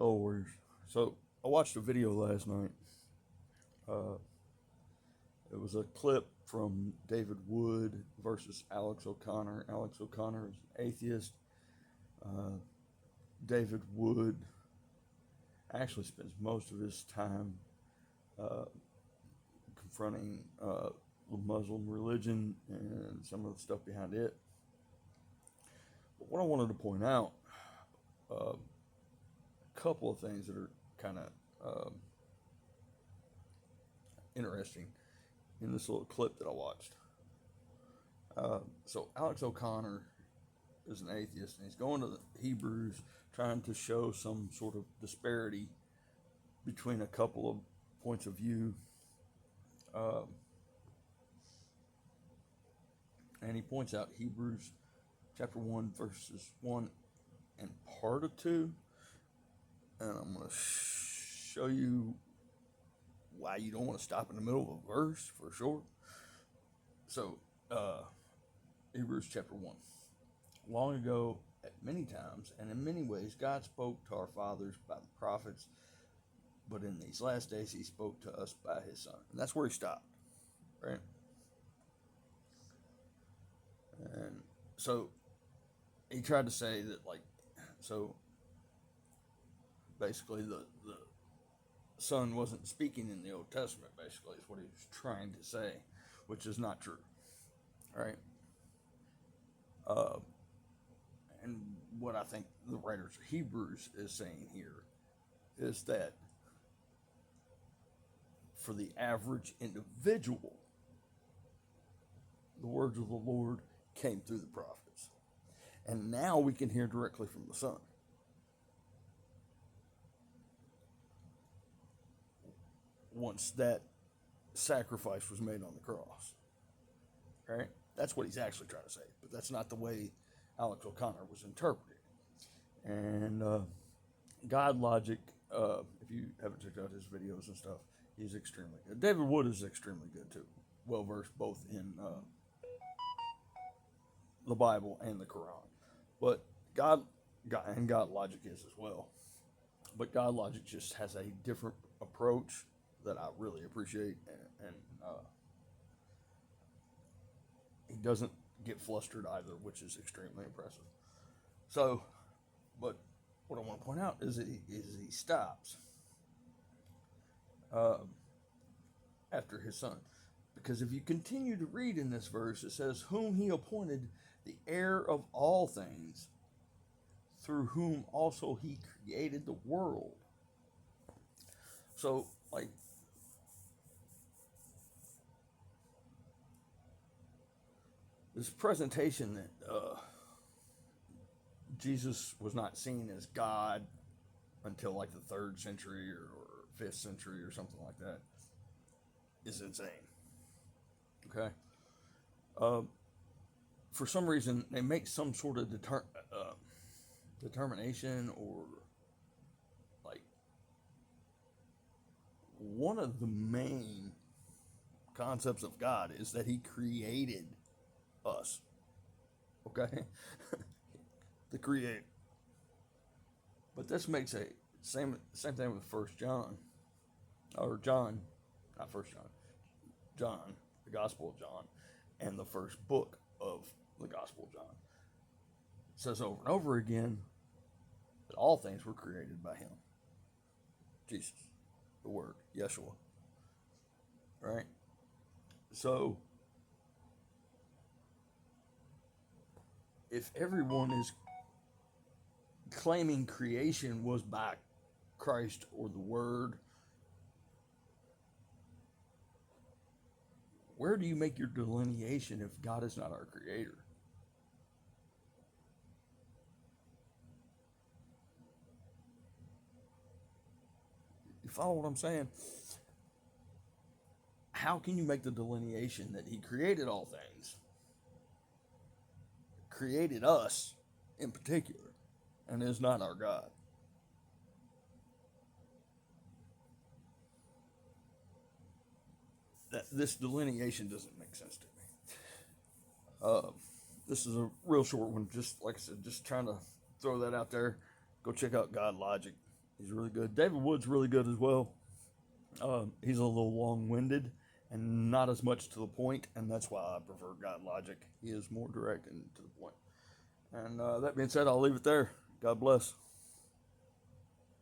Oh, worries. So I watched a video last night. Uh, it was a clip from David Wood versus Alex O'Connor. Alex O'Connor is an atheist. Uh, David Wood actually spends most of his time uh, confronting the Muslim religion and some of the stuff behind it. But what I wanted to point out, a couple of things that are kind of interesting in this little clip that I watched. So Alex O'Connor is an atheist, and he's going to the Hebrews trying to show some sort of disparity between a couple of points of view. Um, and he points out Hebrews chapter 1, verses 1 and part of 2. And I'm going to show you why you don't want to stop in the middle of a verse for sure. So, Hebrews chapter 1. Long ago, at many times and in many ways, God spoke to our fathers by the prophets, but in these last days, he spoke to us by his Son. And that's where he stopped, right? And so he tried to say that, so basically the Son wasn't speaking in the Old Testament, basically, is what he was trying to say, which is not true, right? Uh, and what I think the writers of Hebrews is saying here is that for the average individual, the words of the Lord came through the prophets. And now we can hear directly from the Son. Once that sacrifice was made on the cross. Right? That's what he's actually trying to say. But that's not the way Alex O'Connor was interpreted. And God Logic, if you haven't checked out his videos and stuff, he's extremely good. David Wood is extremely good too. Well versed both in the Bible and the Quran. But God Logic is as well. But God Logic just has a different approach that I really appreciate, and he doesn't get flustered either, which is extremely impressive. So, but what I want to point out is he stops after his Son, because if you continue to read in this verse, it says, "Whom he appointed the heir of all things, through whom also he created the world." So, this presentation that Jesus was not seen as God until like the 3rd century or 5th century or something like that is insane. Okay? For some reason, they make some sort of determination, or like one of the main concepts of God is that he created us. Okay? The creator. But this makes a same thing with First John, or John, not First John, John, the Gospel of John, and the first book of the Gospel of John. It says over and over again that all things were created by him, Jesus, the Word, Yeshua. Right? So, if everyone is claiming creation was by Christ or the Word, where do you make your delineation if God is not our creator? You follow what I'm saying? How can you make the delineation that he created all things, created us in particular, and is not our God? This delineation doesn't make sense to me. This is a real short one. Just like I said, just trying to throw that out there. Go check out God Logic. He's really good. David Wood's really good as well. He's a little long-winded and not as much to the point, and that's why I prefer God Logic. He is more direct and to the point. And that being said, I'll leave it there. God bless.